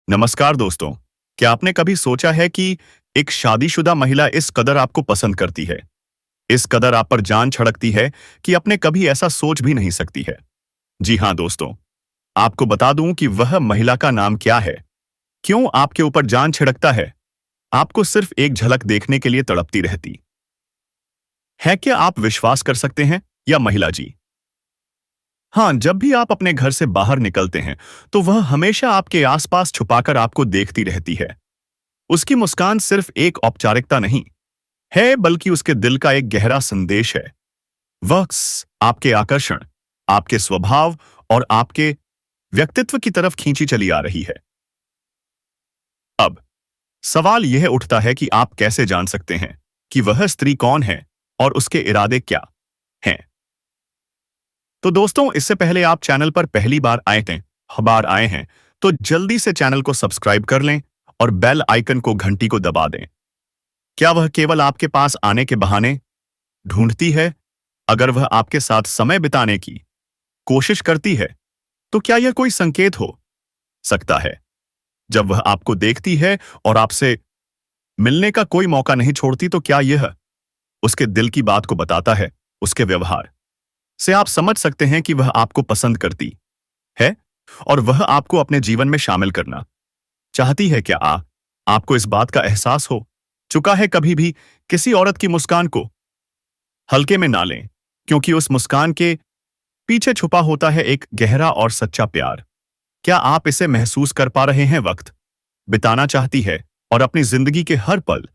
नमस्कार दोस्तों। क्या आपने कभी सोचा है कि एक शादीशुदा महिला इस कदर आपको पसंद करती है, इस कदर आप पर जान छड़कती है कि अपने कभी ऐसा सोच भी नहीं सकती है। जी हाँ दोस्तों, आपको बता दूं कि वह महिला का नाम क्या है, क्यों आपके ऊपर जान छिड़कता है, आपको सिर्फ एक झलक देखने के लिए तड़पती रहती है। क्या आप विश्वास कर सकते हैं या महिला जी? हाँ, जब भी आप अपने घर से बाहर निकलते हैं, तो वह हमेशा आपके आसपास छुपाकर आपको देखती रहती है। उसकी मुस्कान सिर्फ एक औपचारिकता नहीं है, बल्कि उसके दिल का एक गहरा संदेश है। आपके आकर्षण, आपके स्वभाव और आपके व्यक्तित्व की तरफ खींची चली आ रही है। अब सवाल यह उठता है कि आप कैसे जान सकते हैं कि वह स्त्री कौन है और उसके इरादे क्या हैं। तो दोस्तों, इससे पहले आप चैनल पर पहली बार आए हैं, तो जल्दी से चैनल को सब्सक्राइब कर लें और बेल आइकन को घंटी को दबा दें। क्या वह केवल आपके पास आने के बहाने ढूंढती है? अगर वह आपके साथ समय बिताने की कोशिश करती है, तो क्या यह कोई संकेत हो सकता है? जब वह आपको देखती है और आपसे मिलने का कोई मौका नहीं छोड़ती, तो क्या यह उसके दिल की बात को बताता है? उसके व्यवहार से आप समझ सकते हैं कि वह आपको पसंद करती है और वह आपको अपने जीवन में शामिल करना चाहती है। क्या आपको इस बात का एहसास हो चुका है कभी भी? किसी औरत की मुस्कान को हल्के में ना लें, क्योंकि उस मुस्कान के पीछे छुपा होता है एक गहरा और सच्चा प्यार। क्या आप इसे महसूस कर पा रहे हैं? वक्त बिताना चाहती है और अपनी जिंदगी के हर पल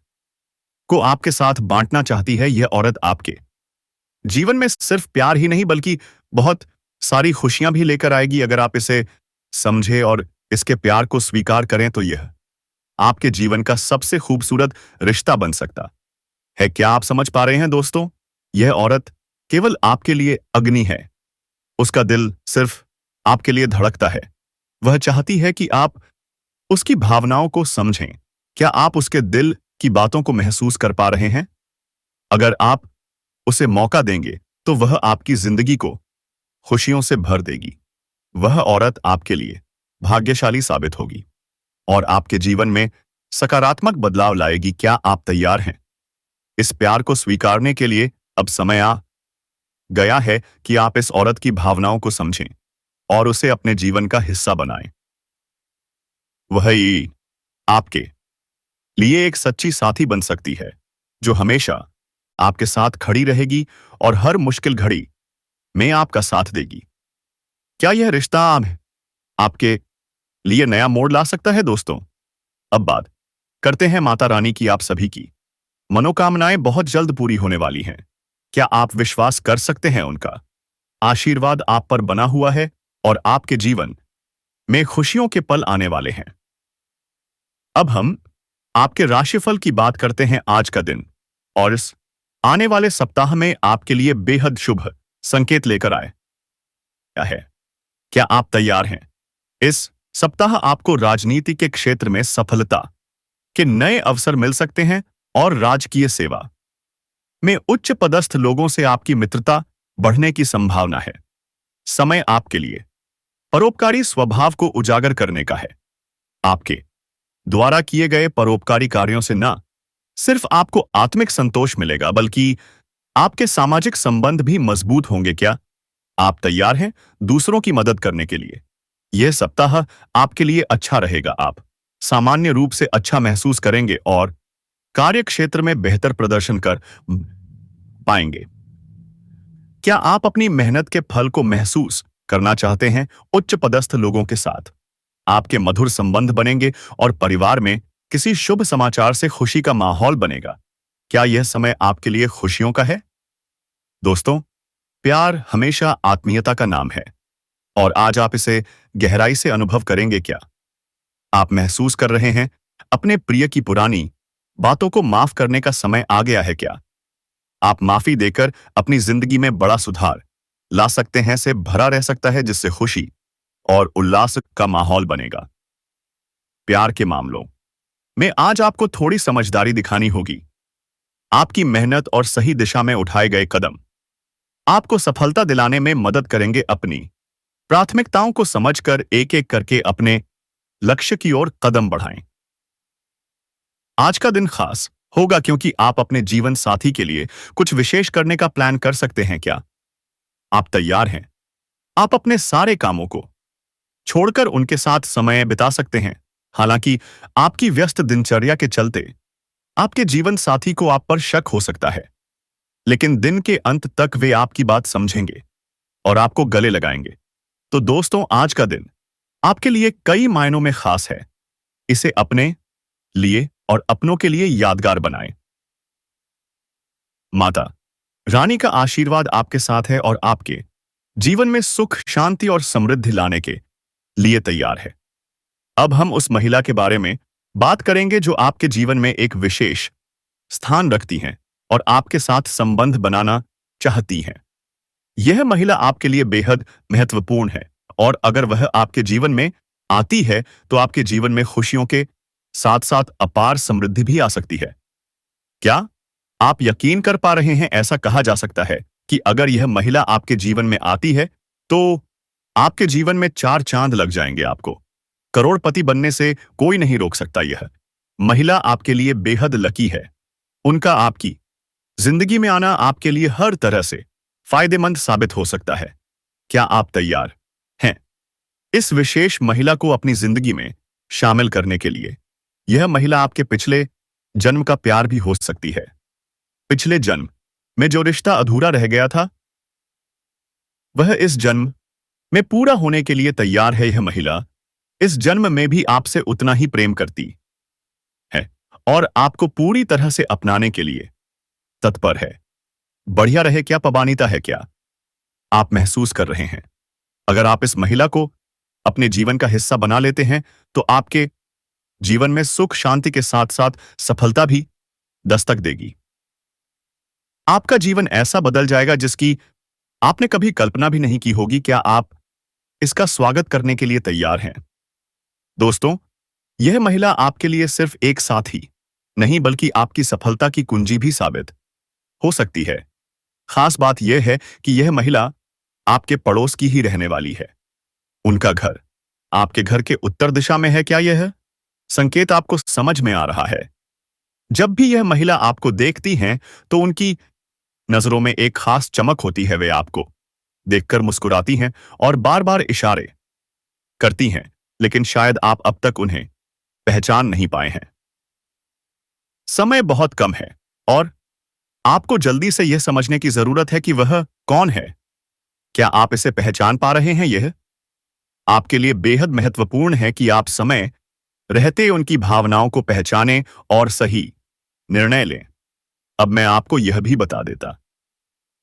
को आपके साथ बांटना चाहती है। यह औरत आपके जीवन में सिर्फ प्यार ही नहीं, बल्कि बहुत सारी खुशियां भी लेकर आएगी। अगर आप इसे समझे और इसके प्यार को स्वीकार करें, तो यह आपके जीवन का सबसे खूबसूरत रिश्ता बन सकता है। क्या आप समझ पा रहे हैं दोस्तों? यह औरत केवल आपके लिए अग्नि है। उसका दिल सिर्फ आपके लिए धड़कता है। वह चाहती है कि आप उसकी भावनाओं को समझें। क्या आप उसके दिल की बातों को महसूस कर पा रहे हैं? अगर आप उसे मौका देंगे, तो वह आपकी जिंदगी को खुशियों से भर देगी। वह औरत आपके लिए भाग्यशाली साबित होगी और आपके जीवन में सकारात्मक बदलाव लाएगी। क्या आप तैयार हैं इस प्यार को स्वीकारने के लिए? अब समय आ गया है कि आप इस औरत की भावनाओं को समझें और उसे अपने जीवन का हिस्सा बनाएं। वही आपके लिए एक सच्ची साथी बन सकती है, जो हमेशा आपके साथ खड़ी रहेगी और हर मुश्किल घड़ी में आपका साथ देगी। क्या यह रिश्ता आपके लिए नया मोड़ ला सकता है दोस्तों? अब बात करते हैं माता रानी की। आप सभी की मनोकामनाएं बहुत जल्द पूरी होने वाली हैं। क्या आप विश्वास कर सकते हैं? उनका आशीर्वाद आप पर बना हुआ है और आपके जीवन में खुशियों के पल आने वाले हैं। अब हम आपके राशिफल की बात करते हैं। आज का दिन और इस आने वाले सप्ताह में आपके लिए बेहद शुभ संकेत लेकर आया है। क्या आप तैयार हैं? इस सप्ताह आपको राजनीति के क्षेत्र में सफलता के नए अवसर मिल सकते हैं और राजकीय सेवा में उच्च पदस्थ लोगों से आपकी मित्रता बढ़ने की संभावना है। समय आपके लिए परोपकारी स्वभाव को उजागर करने का है। आपके द्वारा किए गए परोपकारी कार्यों से न सिर्फ आपको आत्मिक संतोष मिलेगा, बल्कि आपके सामाजिक संबंध भी मजबूत होंगे। क्या आप तैयार हैं दूसरों की मदद करने के लिए? यह सप्ताह आपके लिए अच्छा रहेगा। आप सामान्य रूप से अच्छा महसूस करेंगे और कार्य क्षेत्र में बेहतर प्रदर्शन कर पाएंगे। क्या आप अपनी मेहनत के फल को महसूस करना चाहते हैं? उच्च पदस्थ लोगों के साथ आपके मधुर संबंध बनेंगे और परिवार में किसी शुभ समाचार से खुशी का माहौल बनेगा। क्या यह समय आपके लिए खुशियों का है? दोस्तों, प्यार हमेशा आत्मीयता का नाम है और आज आप इसे गहराई से अनुभव करेंगे। क्या आप महसूस कर रहे हैं अपने प्रिय की पुरानी बातों को माफ करने का समय आ गया है? क्या आप माफी देकर अपनी जिंदगी में बड़ा सुधार ला सकते हैं? से भरा रह सकता है, जिससे खुशी और उल्लास का माहौल बनेगा। प्यार के मामलों में आज आपको थोड़ी समझदारी दिखानी होगी। आपकी मेहनत और सही दिशा में उठाए गए कदम आपको सफलता दिलाने में मदद करेंगे। अपनी प्राथमिकताओं को समझकर एक एक करके अपने लक्ष्य की ओर कदम बढ़ाएं। आज का दिन खास होगा क्योंकि आप अपने जीवन साथी के लिए कुछ विशेष करने का प्लान कर सकते हैं। क्या आप तैयार हैं? आप अपने सारे कामों को छोड़कर उनके साथ समय बिता सकते हैं। हालांकि आपकी व्यस्त दिनचर्या के चलते आपके जीवन साथी को आप पर शक हो सकता है, लेकिन दिन के अंत तक वे आपकी बात समझेंगे और आपको गले लगाएंगे। तो दोस्तों, आज का दिन आपके लिए कई मायनों में खास है। इसे अपने लिए और अपनों के लिए यादगार बनाएं। माता रानी का आशीर्वाद आपके साथ है और आपके जीवन में सुख, शांति और समृद्धि लाने के लिए तैयार है। अब हम उस महिला के बारे में बात करेंगे जो आपके जीवन में एक विशेष स्थान रखती हैं और आपके साथ संबंध बनाना चाहती हैं। यह महिला आपके लिए बेहद महत्वपूर्ण है और अगर वह आपके जीवन में आती है तो आपके जीवन में खुशियों के साथ साथ अपार समृद्धि भी आ सकती है। क्या आप यकीन कर पा रहे हैं? ऐसा कहा जा सकता है कि अगर यह महिला आपके जीवन में आती है तो आपके जीवन में चार चांद लग जाएंगे। आपको करोड़पति बनने से कोई नहीं रोक सकता। यह महिला आपके लिए बेहद लकी है। उनका आपकी जिंदगी में आना आपके लिए हर तरह से फायदेमंद साबित हो सकता है। क्या आप तैयार हैं इस विशेष महिला को अपनी जिंदगी में शामिल करने के लिए? यह महिला आपके पिछले जन्म का प्यार भी हो सकती है। पिछले जन्म में जो रिश्ता अधूरा रह गया था, वह इस जन्म में पूरा होने के लिए तैयार है। यह महिला इस जन्म में भी आपसे उतना ही प्रेम करती है और आपको पूरी तरह से अपनाने के लिए तत्पर है। बढ़िया रहे क्या? पबानीता है क्या आप महसूस कर रहे हैं? अगर आप इस महिला को अपने जीवन का हिस्सा बना लेते हैं तो आपके जीवन में सुख, शांति के साथ साथ सफलता भी दस्तक देगी। आपका जीवन ऐसा बदल जाएगा जिसकी आपने कभी कल्पना भी नहीं की होगी। क्या आप इसका स्वागत करने के लिए तैयार हैं? दोस्तों, यह महिला आपके लिए सिर्फ एक साथी नहीं बल्कि आपकी सफलता की कुंजी भी साबित हो सकती है। खास बात यह है कि यह महिला आपके पड़ोस की ही रहने वाली है। उनका घर आपके घर के उत्तर दिशा में है। क्या यह संकेत आपको समझ में आ रहा है? जब भी यह महिला आपको देखती हैं तो उनकी नजरों में एक खास चमक होती है। वे आपको देखकर मुस्कुराती हैं और बार बार इशारे करती हैं, लेकिन शायद आप अब तक उन्हें पहचान नहीं पाए हैं। समय बहुत कम है और आपको जल्दी से यह समझने की जरूरत है कि वह कौन है। क्या आप इसे पहचान पा रहे हैं? यह आपके लिए बेहद महत्वपूर्ण है कि आप समय रहते उनकी भावनाओं को पहचानें और सही निर्णय लें। अब मैं आपको यह भी बता देता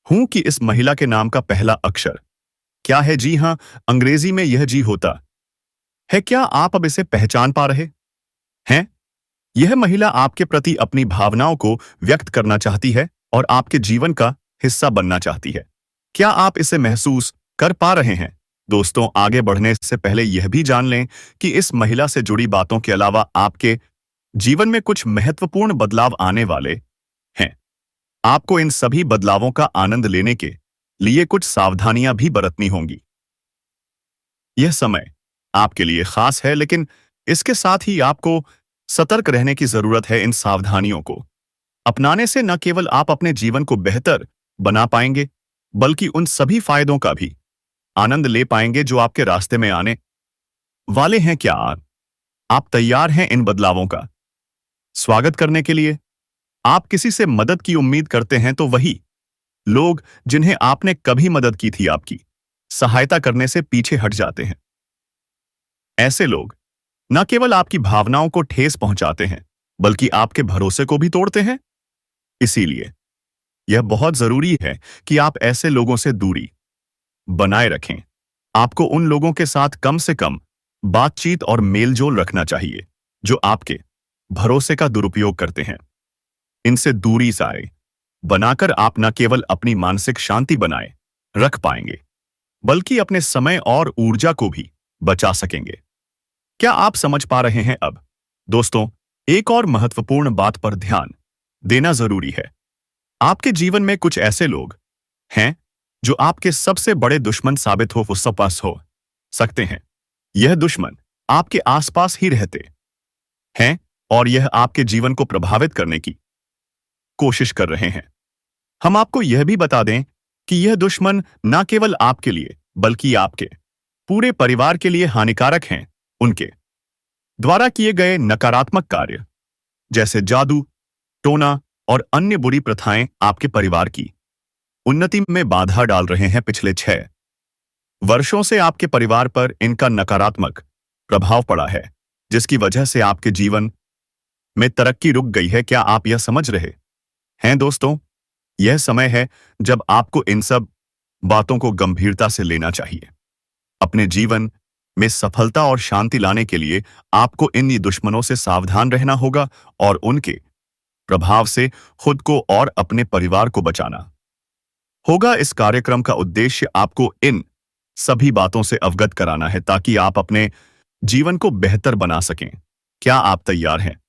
हूं कि इस महिला के नाम का पहला अक्षर क्या है। जी हां, अंग्रेजी में यह जी होता है। क्या आप अब इसे पहचान पा रहे हैं? यह महिला आपके प्रति अपनी भावनाओं को व्यक्त करना चाहती है और आपके जीवन का हिस्सा बनना चाहती है। क्या आप इसे महसूस कर पा रहे हैं? दोस्तों, आगे बढ़ने से पहले यह भी जान लें कि इस महिला से जुड़ी बातों के अलावा आपके जीवन में कुछ महत्वपूर्ण बदलाव आने वाले हैं। आपको इन सभी बदलावों का आनंद लेने के लिए कुछ सावधानियां भी बरतनी होंगी। यह समय आपके लिए खास है, लेकिन इसके साथ ही आपको सतर्क रहने की जरूरत है। इन सावधानियों को अपनाने से न केवल आप अपने जीवन को बेहतर बना पाएंगे, बल्कि उन सभी फायदों का भी आनंद ले पाएंगे जो आपके रास्ते में आने वाले हैं। क्या आप तैयार हैं इन बदलावों का स्वागत करने के लिए? आप किसी से मदद की उम्मीद करते हैं तो वही लोग जिन्हें आपने कभी मदद की थी आपकी सहायता करने से पीछे हट जाते हैं। ऐसे लोग न केवल आपकी भावनाओं को ठेस पहुंचाते हैं, बल्कि आपके भरोसे को भी तोड़ते हैं। इसीलिए यह बहुत जरूरी है कि आप ऐसे लोगों से दूरी बनाए रखें। आपको उन लोगों के साथ कम से कम बातचीत और मेलजोल रखना चाहिए जो आपके भरोसे का दुरुपयोग करते हैं। इनसे दूरी साए बनाकर आप न केवल अपनी मानसिक शांति बनाए रख पाएंगे, बल्कि अपने समय और ऊर्जा को भी बचा सकेंगे। क्या आप समझ पा रहे हैं? अब दोस्तों, एक और महत्वपूर्ण बात पर ध्यान देना जरूरी है। आपके जीवन में कुछ ऐसे लोग हैं जो आपके सबसे बड़े दुश्मन साबित हो सकते हैं। यह दुश्मन आपके आसपास ही रहते हैं और यह आपके जीवन को प्रभावित करने की कोशिश कर रहे हैं। हम आपको यह भी बता दें कि यह दुश्मन न केवल आपके लिए बल्कि आपके पूरे परिवार के लिए हानिकारक हैं। उनके द्वारा किए गए नकारात्मक कार्य जैसे जादू, टोना और अन्य बुरी प्रथाएं आपके परिवार की उन्नति में बाधा डाल रहे हैं। पिछले 6 वर्षों से आपके परिवार पर इनका नकारात्मक प्रभाव पड़ा है, जिसकी वजह से आपके जीवन में तरक्की रुक गई है। क्या आप यह समझ रहे हैं दोस्तों? यह समय है जब आपको इन सब बातों को गंभीरता से लेना चाहिए। अपने जीवन में सफलता और शांति लाने के लिए आपको इन दुश्मनों से सावधान रहना होगा और उनके प्रभाव से खुद को और अपने परिवार को बचाना होगा। इस कार्यक्रम का उद्देश्य आपको इन सभी बातों से अवगत कराना है ताकि आप अपने जीवन को बेहतर बना सकें। क्या आप तैयार हैं?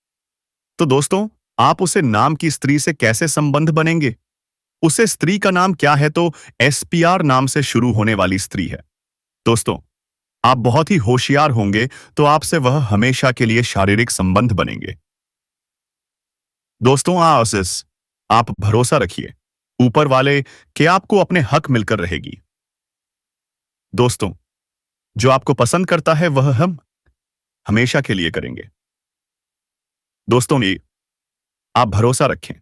तो दोस्तों, आप उसे नाम की स्त्री से कैसे संबंध बनेंगे? उसे स्त्री का नाम क्या है? तो SPR नाम से शुरू होने वाली स्त्री है। दोस्तों, आप बहुत ही होशियार होंगे तो आपसे वह हमेशा के लिए शारीरिक संबंध बनेंगे। दोस्तों, आप भरोसा रखिए ऊपर वाले कि आपको अपने हक मिलकर रहेगी। दोस्तों, जो आपको पसंद करता है वह हम हमेशा के लिए करेंगे। दोस्तों, आप भरोसा रखें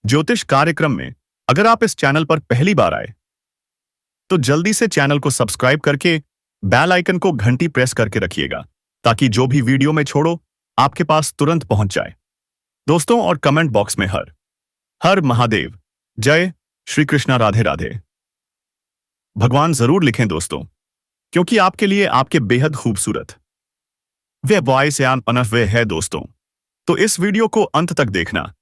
ज्योतिष कार्यक्रम में। अगर आप इस चैनल पर पहली बार आए तो जल्दी से चैनल को सब्सक्राइब करके बेल आइकन को घंटी प्रेस करके रखिएगा ताकि जो भी वीडियो में छोड़ो आपके पास तुरंत पहुंच जाए। दोस्तों, और कमेंट बॉक्स में हर हर महादेव, जय श्री कृष्णा, राधे राधे भगवान जरूर लिखें दोस्तों, क्योंकि आपके लिए आपके बेहद खूबसूरत वे वॉइस वे है दोस्तों। तो इस वीडियो को अंत तक देखना।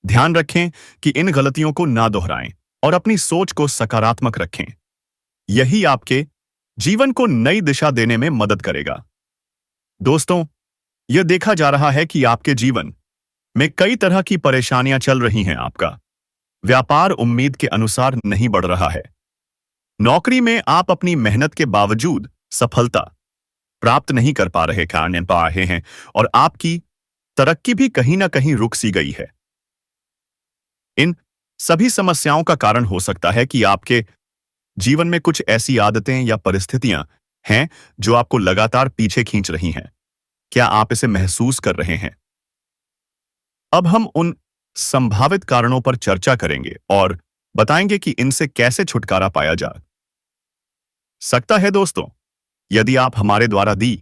ध्यान रखें कि इन गलतियों को ना दोहराएं और अपनी सोच को सकारात्मक रखें। यही आपके जीवन को नई दिशा देने में मदद करेगा। दोस्तों, यह देखा जा रहा है कि आपके जीवन में कई तरह की परेशानियां चल रही हैं। आपका व्यापार उम्मीद के अनुसार नहीं बढ़ रहा है। नौकरी में आप अपनी मेहनत के बावजूद सफलता प्राप्त नहीं कर पा रहे हैं और आपकी तरक्की भी कहीं ना कहीं रुक सी गई है। इन सभी समस्याओं का कारण हो सकता है कि आपके जीवन में कुछ ऐसी आदतें या परिस्थितियां हैं जो आपको लगातार पीछे खींच रही हैं। क्या आप इसे महसूस कर रहे हैं? अब हम उन संभावित कारणों पर चर्चा करेंगे और बताएंगे कि इनसे कैसे छुटकारा पाया जा सकता है। दोस्तों, यदि आप हमारे द्वारा दी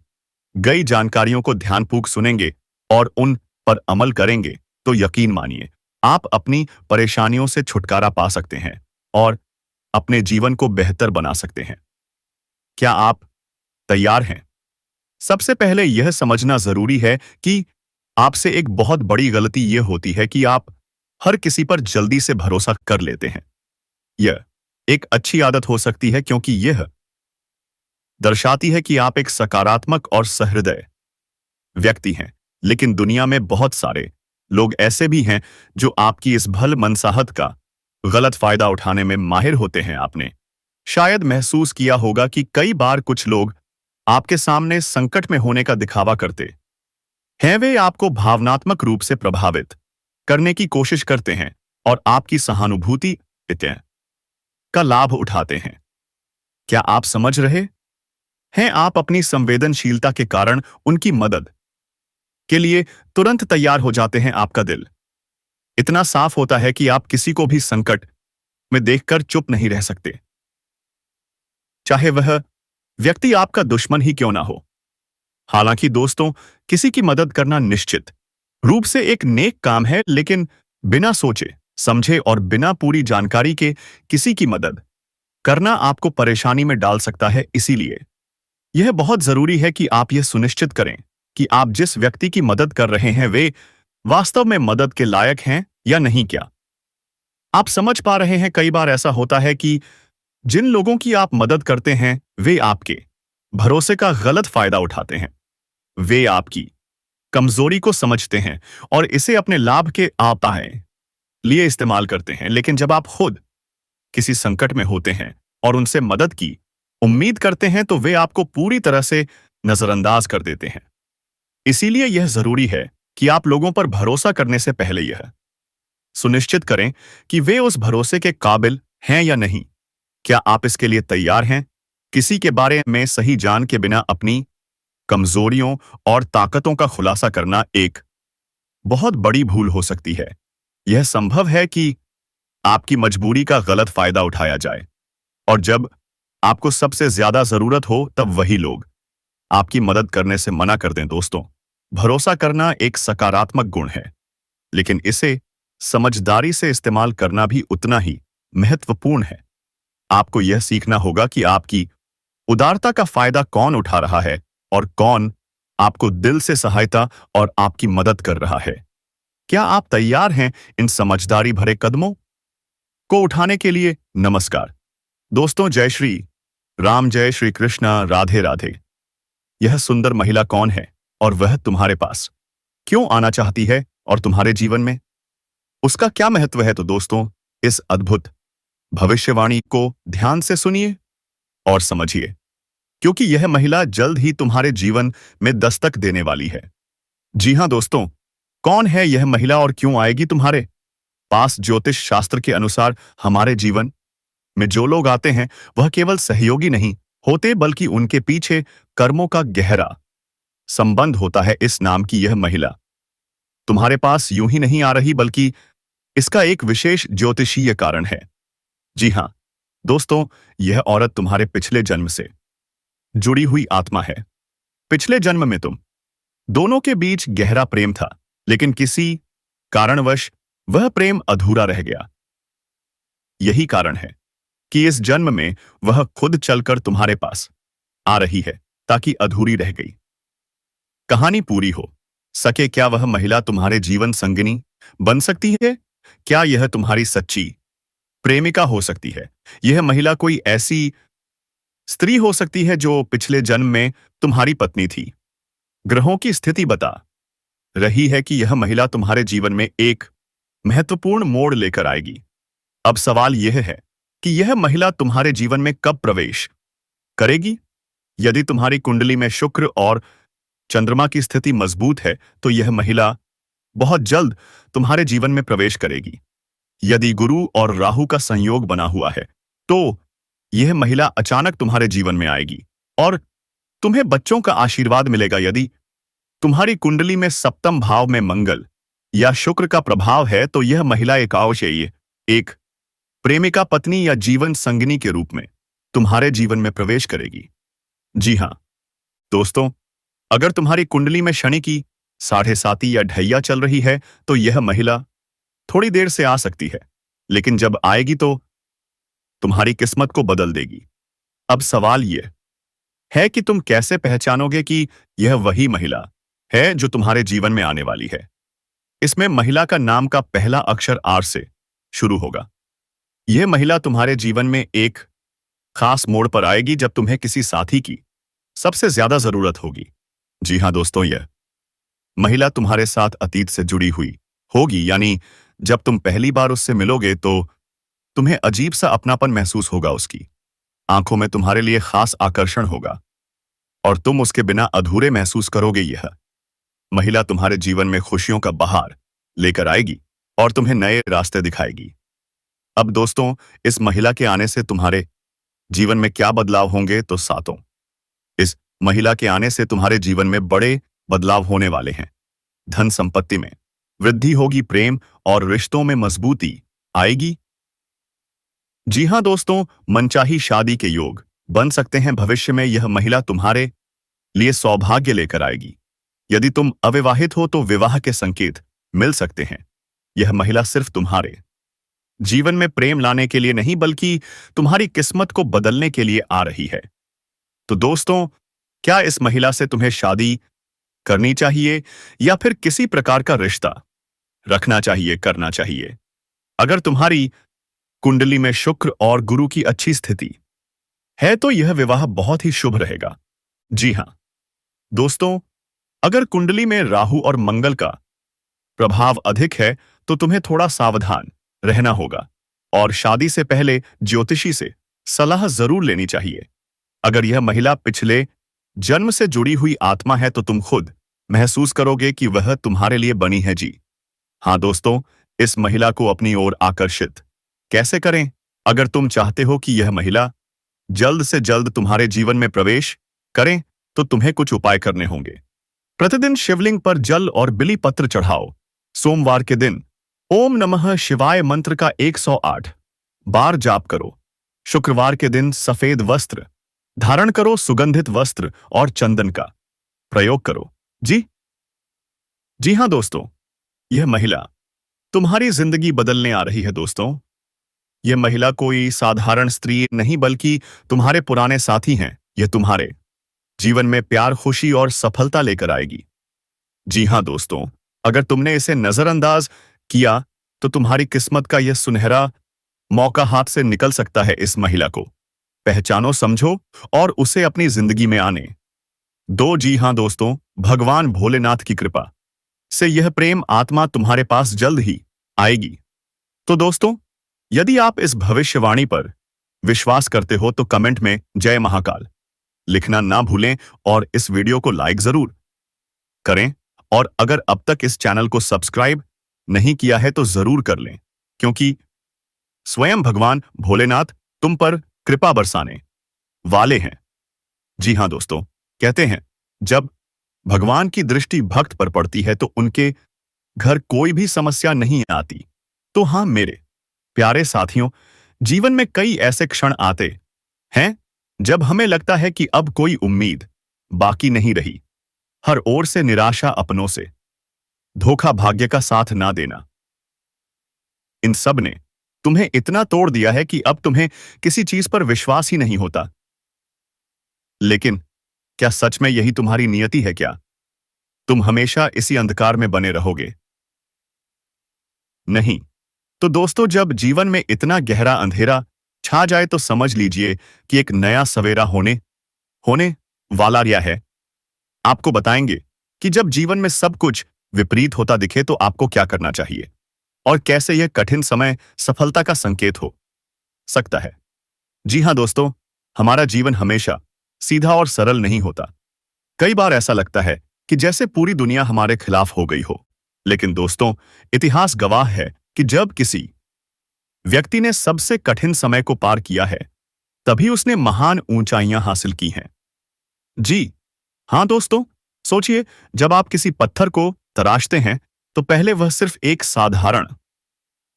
गई जानकारियों को ध्यानपूर्वक सुनेंगे और उन पर अमल करेंगे तो यकीन मानिए आप अपनी परेशानियों से छुटकारा पा सकते हैं और अपने जीवन को बेहतर बना सकते हैं। क्या आप तैयार हैं? सबसे पहले यह समझना जरूरी है कि आपसे एक बहुत बड़ी गलती यह होती है कि आप हर किसी पर जल्दी से भरोसा कर लेते हैं। यह एक अच्छी आदत हो सकती है क्योंकि यह दर्शाती है कि आप एक सकारात्मक और सहृदय व्यक्ति हैं, लेकिन दुनिया में बहुत सारे लोग ऐसे भी हैं जो आपकी इस भल मनसाहत का गलत फायदा उठाने में माहिर होते हैं। आपने शायद महसूस किया होगा कि कई बार कुछ लोग आपके सामने संकट में होने का दिखावा करते हैं। वे आपको भावनात्मक रूप से प्रभावित करने की कोशिश करते हैं और आपकी सहानुभूति का लाभ उठाते हैं। क्या आप समझ रहे हैं? आप अपनी संवेदनशीलता के कारण उनकी मदद के लिए तुरंत तैयार हो जाते हैं। आपका दिल इतना साफ होता है कि आप किसी को भी संकट में देखकर चुप नहीं रह सकते, चाहे वह व्यक्ति आपका दुश्मन ही क्यों ना हो। हालांकि दोस्तों, किसी की मदद करना निश्चित रूप से एक नेक काम है, लेकिन बिना सोचे समझे और बिना पूरी जानकारी के किसी की मदद करना आपको परेशानी में डाल सकता है। इसीलिए यह बहुत जरूरी है कि आप यह सुनिश्चित करें कि आप जिस व्यक्ति की मदद कर रहे हैं वे वास्तव में मदद के लायक हैं या नहीं। क्या आप समझ पा रहे हैं? कई बार ऐसा होता है कि जिन लोगों की आप मदद करते हैं वे आपके भरोसे का गलत फायदा उठाते हैं। वे आपकी कमजोरी को समझते हैं और इसे अपने लाभ के लिए इस्तेमाल करते हैं। लेकिन जब आप खुद किसी संकट में होते हैं और उनसे मदद की उम्मीद करते हैं तो वे आपको पूरी तरह से नजरअंदाज कर देते हैं। इसीलिए यह जरूरी है कि आप लोगों पर भरोसा करने से पहले यह सुनिश्चित करें कि वे उस भरोसे के काबिल हैं या नहीं। क्या आप इसके लिए तैयार हैं? किसी के बारे में सही जान के बिना अपनी कमजोरियों और ताकतों का खुलासा करना एक बहुत बड़ी भूल हो सकती है। यह संभव है कि आपकी मजबूरी का गलत फायदा उठाया जाए, और जब आपको सबसे ज्यादा जरूरत हो तब वही लोग आपकी मदद करने से मना कर दें। दोस्तों, भरोसा करना एक सकारात्मक गुण है, लेकिन इसे समझदारी से इस्तेमाल करना भी उतना ही महत्वपूर्ण है। आपको यह सीखना होगा कि आपकी उदारता का फायदा कौन उठा रहा है और कौन आपको दिल से सहायता और आपकी मदद कर रहा है। क्या आप तैयार हैं इन समझदारी भरे कदमों को उठाने के लिए? नमस्कार दोस्तों, जय श्री राम, जय श्री कृष्णा, राधे राधे। यह सुंदर महिला कौन है और वह तुम्हारे पास क्यों आना चाहती है और तुम्हारे जीवन में उसका क्या महत्व है? तो दोस्तों, इस अद्भुत भविष्यवाणी को ध्यान से सुनिए और समझिए, क्योंकि यह महिला जल्द ही तुम्हारे जीवन में दस्तक देने वाली है। जी हां दोस्तों, कौन है यह महिला और क्यों आएगी तुम्हारे पास? ज्योतिष शास्त्र के अनुसार हमारे जीवन में जो लोग आते हैं वह केवल सहयोगी नहीं होते, बल्कि उनके पीछे कर्मों का गहरा संबंध होता है। इस नाम की यह महिला तुम्हारे पास यूं ही नहीं आ रही, बल्कि इसका एक विशेष ज्योतिषीय कारण है। जी हां दोस्तों, यह औरत तुम्हारे पिछले जन्म से जुड़ी हुई आत्मा है। पिछले जन्म में तुम दोनों के बीच गहरा प्रेम था, लेकिन किसी कारणवश वह प्रेम अधूरा रह गया। यही कारण है कि इस जन्म में वह खुद चलकर तुम्हारे पास आ रही है, ताकि अधूरी रह गई कहानी पूरी हो सके। क्या वह महिला तुम्हारे जीवन संगिनी बन सकती है? क्या यह तुम्हारी सच्ची प्रेमिका हो सकती है? यह महिला कोई ऐसी स्त्री हो सकती है जो पिछले जन्म में तुम्हारी पत्नी थी। ग्रहों की स्थिति बता रही है कि यह महिला तुम्हारे जीवन में एक महत्वपूर्ण मोड़ लेकर आएगी। अब सवाल यह है कि यह महिला तुम्हारे जीवन में कब प्रवेश करेगी? यदि तुम्हारी कुंडली में शुक्र और चंद्रमा की स्थिति मजबूत है तो यह महिला बहुत जल्द तुम्हारे जीवन में प्रवेश करेगी। यदि गुरु और राहु का संयोग बना हुआ है तो यह महिला अचानक तुम्हारे जीवन में आएगी और तुम्हें बच्चों का आशीर्वाद मिलेगा। यदि तुम्हारी कुंडली में सप्तम भाव में मंगल या शुक्र का प्रभाव है तो यह महिला एक अवश्य एक प्रेमिका, पत्नी या जीवन संगिनी के रूप में तुम्हारे जीवन में प्रवेश करेगी। जी हां दोस्तों, अगर तुम्हारी कुंडली में शनि की 7.5 या ढैया चल रही है तो यह महिला थोड़ी देर से आ सकती है, लेकिन जब आएगी तो तुम्हारी किस्मत को बदल देगी। अब सवाल यह है कि तुम कैसे पहचानोगे कि यह वही महिला है जो तुम्हारे जीवन में आने वाली है। इसमें महिला का नाम का पहला अक्षर आर से शुरू होगा। यह महिला तुम्हारे जीवन में एक खास मोड़ पर आएगी जब तुम्हें किसी साथी की सबसे ज्यादा जरूरत होगी। जी हां दोस्तों, यह महिला तुम्हारे साथ अतीत से जुड़ी हुई होगी, यानी जब तुम पहली बार उससे मिलोगे तो तुम्हें अजीब सा अपनापन महसूस होगा। उसकी आंखों में तुम्हारे लिए खास आकर्षण होगा और तुम उसके बिना अधूरे महसूस करोगे। यह महिला तुम्हारे जीवन में खुशियों का बहार लेकर आएगी और तुम्हें नए रास्ते दिखाएगी। अब दोस्तों, इस महिला के आने से तुम्हारे जीवन में क्या बदलाव होंगे? तो सातों, इस महिला के आने से तुम्हारे जीवन में बड़े बदलाव होने वाले हैं। धन संपत्ति में वृद्धि होगी, प्रेम और रिश्तों में मजबूती आएगी। जी हां दोस्तों, मनचाही शादी के योग बन सकते हैं। भविष्य में यह महिला तुम्हारे लिए सौभाग्य लेकर आएगी। यदि तुम अविवाहित हो तो विवाह के संकेत मिल सकते हैं। यह महिला सिर्फ तुम्हारे जीवन में प्रेम लाने के लिए नहीं, बल्कि तुम्हारी किस्मत को बदलने के लिए आ रही है। तो दोस्तों, क्या इस महिला से तुम्हें शादी करनी चाहिए या फिर किसी प्रकार का रिश्ता रखना चाहिए, करना चाहिए? अगर तुम्हारी कुंडली में शुक्र और गुरु की अच्छी स्थिति है तो यह विवाह बहुत ही शुभ रहेगा। जी हां दोस्तों, अगर कुंडली में राहु और मंगल का प्रभाव अधिक है तो तुम्हें थोड़ा सावधान रहना होगा और शादी से पहले ज्योतिषी से सलाह जरूर लेनी चाहिए। अगर यह महिला पिछले जन्म से जुड़ी हुई आत्मा है तो तुम खुद महसूस करोगे कि वह तुम्हारे लिए बनी है जी। हाँ दोस्तों, इस महिला को अपनी ओर आकर्षित कैसे करें? अगर तुम चाहते हो कि यह महिला जल्द से जल्द तुम्हारे जीवन में प्रवेश करें, तो तुम्हें कुछ उपाय करने होंगे। प्रतिदिन शिवलिंग पर जल और बिली पत्र चढ़ाओ। सोमवार के दिन ओम नमः शिवाय मंत्र का 108 बार जाप करो। शुक्रवार के दिन सफेद वस्त्र धारण करो, सुगंधित वस्त्र और चंदन का प्रयोग करो। जी जी हाँ दोस्तों, यह महिला तुम्हारी जिंदगी बदलने आ रही है दोस्तों। यह महिला कोई साधारण स्त्री नहीं बल्कि तुम्हारे पुराने साथी हैं। यह तुम्हारे जीवन में प्यार, खुशी और सफलता लेकर आएगी। जी हाँ दोस्तों, अगर तुमने इसे नजरअंदाज किया तो तुम्हारी किस्मत का यह सुनहरा मौका हाथ से निकल सकता है। इस महिला को पहचानो, समझो और उसे अपनी जिंदगी में आने दो। जी हाँ दोस्तों, भगवान भोलेनाथ की कृपा से यह प्रेम आत्मा तुम्हारे पास जल्द ही आएगी। तो दोस्तों, यदि आप इस भविष्यवाणी पर विश्वास करते हो तो कमेंट में जय महाकाल लिखना ना भूलें और इस वीडियो को लाइक जरूर करें। और अगर अब तक इस चैनल को सब्सक्राइब नहीं किया है तो जरूर कर लें, क्योंकि स्वयं भगवान भोलेनाथ तुम पर कृपा बरसाने वाले हैं। जी हाँ दोस्तों, कहते हैं जब भगवान की दृष्टि भक्त पर पड़ती है तो उनके घर कोई भी समस्या नहीं आती। तो हाँ मेरे प्यारे साथियों, जीवन में कई ऐसे क्षण आते हैं जब हमें लगता है कि अब कोई उम्मीद बाकी नहीं रही। हर ओर से निराशा, अपनों से धोखा, भाग्य का साथ ना देना, इन सब ने तुम्हें इतना तोड़ दिया है कि अब तुम्हें किसी चीज पर विश्वास ही नहीं होता। लेकिन क्या सच में यही तुम्हारी नियति है? क्या तुम हमेशा इसी अंधकार में बने रहोगे? नहीं। तो दोस्तों, जब जीवन में इतना गहरा अंधेरा छा जाए तो समझ लीजिए कि एक नया सवेरा होने वाला रिया है। आपको बताएंगे कि जब जीवन में सब कुछ विपरीत होता दिखे तो आपको क्या करना चाहिए और कैसे यह कठिन समय सफलता का संकेत हो सकता है। जी हाँ दोस्तों, हमारा जीवन हमेशा सीधा और सरल नहीं होता। कई बार ऐसा लगता है कि जैसे पूरी दुनिया हमारे खिलाफ हो गई हो। लेकिन दोस्तों, इतिहास गवाह है कि जब किसी व्यक्ति ने सबसे कठिन समय को पार किया है, तभी उसने महान ऊंचाइयां हासिल की हैं। जी हाँ दोस्तों, सोचिए, जब आप किसी पत्थर को तराशते हैं तो पहले वह सिर्फ एक साधारण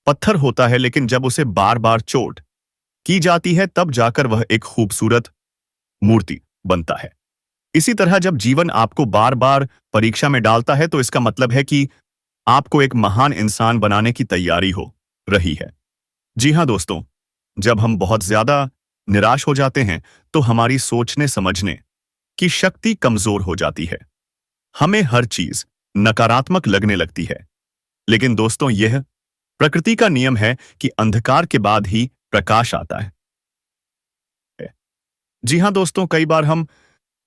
पत्थर होता है, लेकिन जब उसे बार बार चोट की जाती है तब जाकर वह एक खूबसूरत मूर्ति बनता है। इसी तरह जब जीवन आपको बार बार परीक्षा में डालता है तो इसका मतलब है कि आपको एक महान इंसान बनाने की तैयारी हो रही है। जी हाँ दोस्तों, जब हम बहुत ज्यादा निराश हो जाते हैं तो हमारी सोचने समझने की शक्ति कमजोर हो जाती है। हमें हर चीज नकारात्मक लगने लगती है। लेकिन दोस्तों, यह प्रकृति का नियम है कि अंधकार के बाद ही प्रकाश आता है। जी हाँ दोस्तों, कई बार हम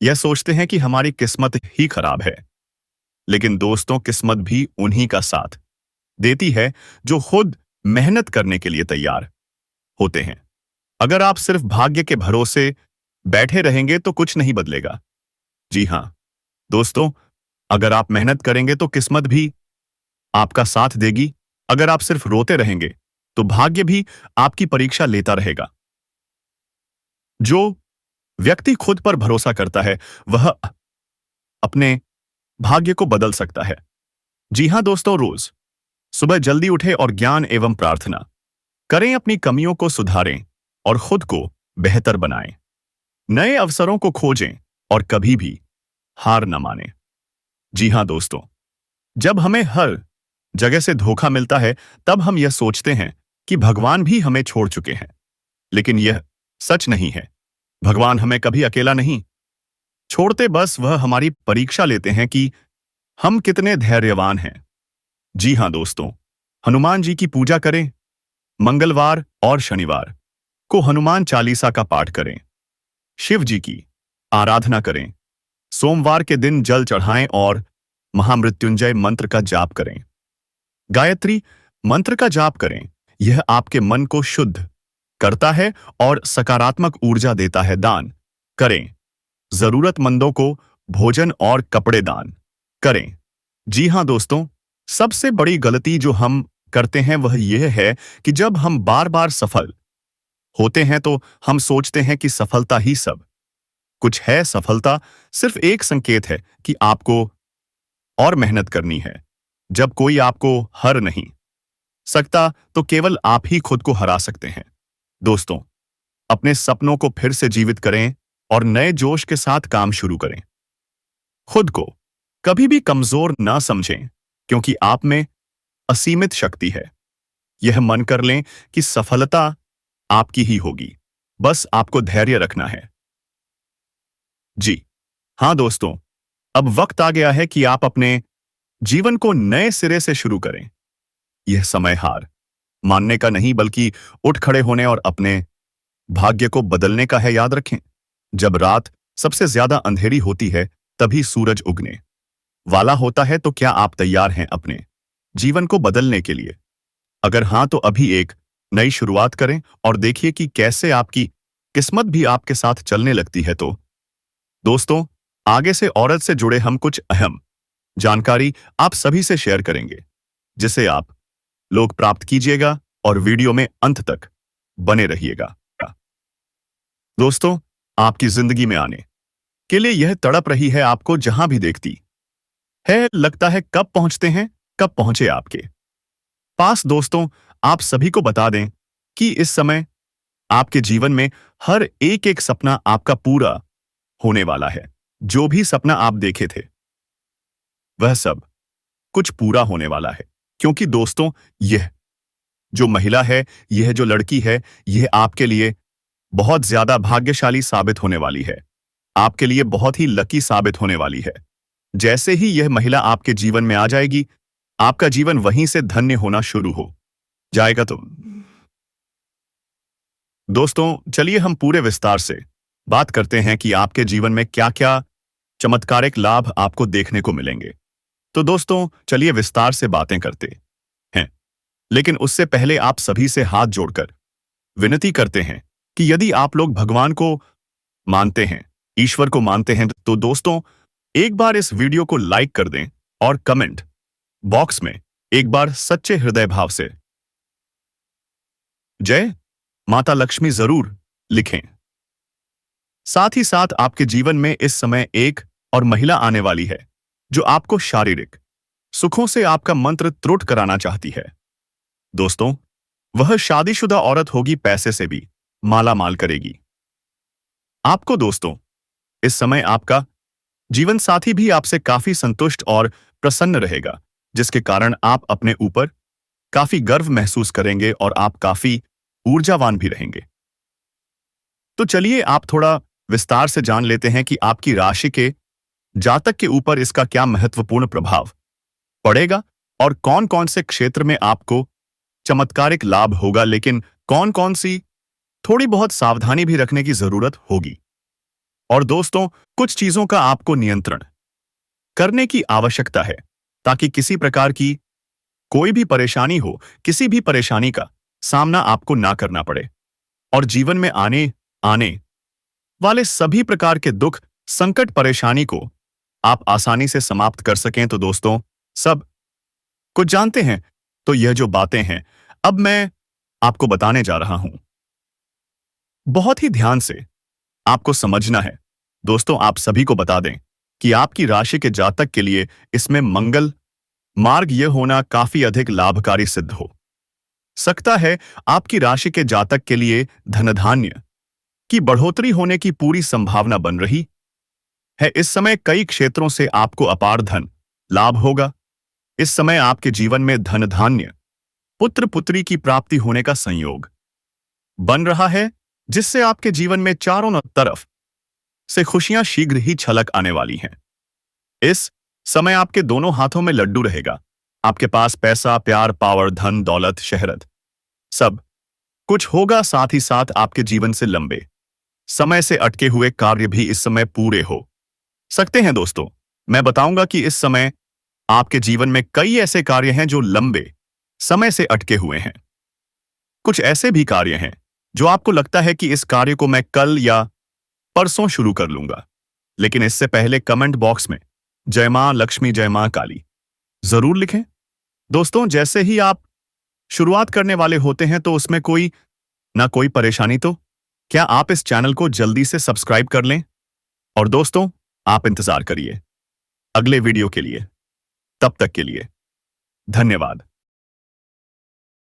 यह सोचते हैं कि हमारी किस्मत ही खराब है। लेकिन दोस्तों, किस्मत भी उन्हीं का साथ देती है जो खुद मेहनत करने के लिए तैयार होते हैं। अगर आप सिर्फ भाग्य के भरोसे बैठे रहेंगे तो कुछ नहीं बदलेगा। जी हाँ दोस्तों, अगर आप मेहनत करेंगे तो किस्मत भी आपका साथ देगी। अगर आप सिर्फ रोते रहेंगे तो भाग्य भी आपकी परीक्षा लेता रहेगा। जो व्यक्ति खुद पर भरोसा करता है वह अपने भाग्य को बदल सकता है। जी हाँ दोस्तों, रोज सुबह जल्दी उठें और ज्ञान एवं प्रार्थना करें। अपनी कमियों को सुधारें और खुद को बेहतर बनाएं। नए अवसरों को खोजें और कभी भी हार न मानें। जी हाँ दोस्तों, जब हमें हर जगह से धोखा मिलता है तब हम यह सोचते हैं कि भगवान भी हमें छोड़ चुके हैं। लेकिन यह सच नहीं है। भगवान हमें कभी अकेला नहीं छोड़ते, बस वह हमारी परीक्षा लेते हैं कि हम कितने धैर्यवान हैं। जी हाँ दोस्तों, हनुमान जी की पूजा करें। मंगलवार और शनिवार को हनुमान चालीसा का पाठ करें। शिव जी की आराधना करें। सोमवार के दिन जल चढ़ाएं और महामृत्युंजय मंत्र का जाप करें। गायत्री मंत्र का जाप करें। यह आपके मन को शुद्ध करता है और सकारात्मक ऊर्जा देता है। दान करें। जरूरतमंदों को भोजन और कपड़े दान करें। जी हाँ दोस्तों, सबसे बड़ी गलती जो हम करते हैं वह यह है कि जब हम बार बार सफल होते हैं तो हम सोचते हैं कि सफलता ही सब कुछ है। सफलता सिर्फ एक संकेत है कि आपको और मेहनत करनी है। जब कोई आपको हर नहीं सकता तो केवल आप ही खुद को हरा सकते हैं। दोस्तों, अपने सपनों को फिर से जीवित करें और नए जोश के साथ काम शुरू करें। खुद को कभी भी कमजोर ना समझें, क्योंकि आप में असीमित शक्ति है। यह मन कर लें कि सफलता आपकी ही होगी, बस आपको धैर्य रखना है। जी हाँ दोस्तों, अब वक्त आ गया है कि आप अपने जीवन को नए सिरे से शुरू करें। यह समय हार मानने का नहीं, बल्कि उठ खड़े होने और अपने भाग्य को बदलने का है। याद रखें, जब रात सबसे ज्यादा अंधेरी होती है तभी सूरज उगने वाला होता है। तो क्या आप तैयार हैं अपने जीवन को बदलने के लिए? अगर हां तो अभी एक नई शुरुआत करें और देखिए कि कैसे आपकी किस्मत भी आपके साथ चलने लगती है। तो दोस्तों, आगे से औरत से जुड़े हम कुछ अहम जानकारी आप सभी से शेयर करेंगे, जिसे आप लोग प्राप्त कीजिएगा और वीडियो में अंत तक बने रहिएगा। दोस्तों, आपकी जिंदगी में आने के लिए यह तड़प रही है आपको जहां भी देखती है। लगता है कब पहुंचते हैं, कब पहुंचे आपके पास। दोस्तों, आप सभी को बता दें कि इस समय आपके जीवन में हर एक एक सपना आपका पूरा होने वाला है। जो भी सपना आप देखे थे वह सब कुछ पूरा होने वाला है, क्योंकि दोस्तों, यह जो महिला है, यह जो लड़की है, यह आपके लिए बहुत ज्यादा भाग्यशाली साबित होने वाली है। आपके लिए बहुत ही लकी साबित होने वाली है। जैसे ही यह महिला आपके जीवन में आ जाएगी, आपका जीवन वहीं से धन्य होना शुरू हो जाएगा। तो दोस्तों, चलिए हम पूरे विस्तार से बात करते हैं कि आपके जीवन में क्या क्या चमत्कारिक लाभ आपको देखने को मिलेंगे। तो दोस्तों, चलिए विस्तार से बातें करते हैं, लेकिन उससे पहले आप सभी से हाथ जोड़कर विनती करते हैं कि यदि आप लोग भगवान को मानते हैं, ईश्वर को मानते हैं, तो दोस्तों एक बार इस वीडियो को लाइक कर दें और कमेंट बॉक्स में एक बार सच्चे हृदय भाव से जय माता लक्ष्मी जरूर लिखें। साथ ही साथ आपके जीवन में इस समय एक और महिला आने वाली है जो आपको शारीरिक सुखों से आपका मंत्र त्रुट कराना चाहती है। दोस्तों, वह शादीशुदा औरत होगी, पैसे से भी माला माल करेगी आपको। दोस्तों, इस समय आपका जीवन साथी भी आपसे काफी संतुष्ट और प्रसन्न रहेगा, जिसके कारण आप अपने ऊपर काफी गर्व महसूस करेंगे और आप काफी ऊर्जावान भी रहेंगे। तो चलिए आप थोड़ा विस्तार से जान लेते हैं कि आपकी राशि के जातक के ऊपर इसका क्या महत्वपूर्ण प्रभाव पड़ेगा और कौन कौन से क्षेत्र में आपको चमत्कारिक लाभ होगा, लेकिन कौन कौन सी थोड़ी बहुत सावधानी भी रखने की जरूरत होगी। और दोस्तों, कुछ चीजों का आपको नियंत्रण करने की आवश्यकता है ताकि किसी प्रकार की कोई भी परेशानी हो, किसी भी परेशानी का सामना आपको ना करना पड़े और जीवन में आने वाले सभी प्रकार के दुख, संकट, परेशानी को आप आसानी से समाप्त कर सकें। तो दोस्तों, सब कुछ जानते हैं, तो यह जो बातें हैं अब मैं आपको बताने जा रहा हूं, बहुत ही ध्यान से आपको समझना है। दोस्तों, आप सभी को बता दें कि आपकी राशि के जातक के लिए इसमें मंगल मार्ग यह होना काफी अधिक लाभकारी सिद्ध हो सकता है। आपकी राशि के जातक के लिए धन धान्य की बढ़ोतरी होने की पूरी संभावना बन रही है। इस समय कई क्षेत्रों से आपको अपार धन लाभ होगा। इस समय आपके जीवन में धन धान्य, पुत्र पुत्री की प्राप्ति होने का संयोग बन रहा है, जिससे आपके जीवन में चारों तरफ से खुशियां शीघ्र ही छलक आने वाली हैं। इस समय आपके दोनों हाथों में लड्डू रहेगा। आपके पास पैसा, प्यार, पावर, धन, दौलत, शहरत सब कुछ होगा। साथ ही साथ आपके जीवन से लंबे समय से अटके हुए कार्य भी इस समय पूरे हो सकते हैं। दोस्तों, मैं बताऊंगा कि इस समय आपके जीवन में कई ऐसे कार्य हैं जो लंबे समय से अटके हुए हैं। कुछ ऐसे भी कार्य हैं जो आपको लगता है कि इस कार्य को मैं कल या परसों शुरू कर लूंगा, लेकिन इससे पहले कमेंट बॉक्स में जय मां लक्ष्मी जय मां काली जरूर लिखें। दोस्तों, जैसे ही आप शुरुआत करने वाले होते हैं तो उसमें कोई ना कोई परेशानी तो क्या आप इस चैनल को जल्दी से सब्सक्राइब कर लें। और दोस्तों, आप इंतजार करिए अगले वीडियो के लिए। तब तक के लिए धन्यवाद।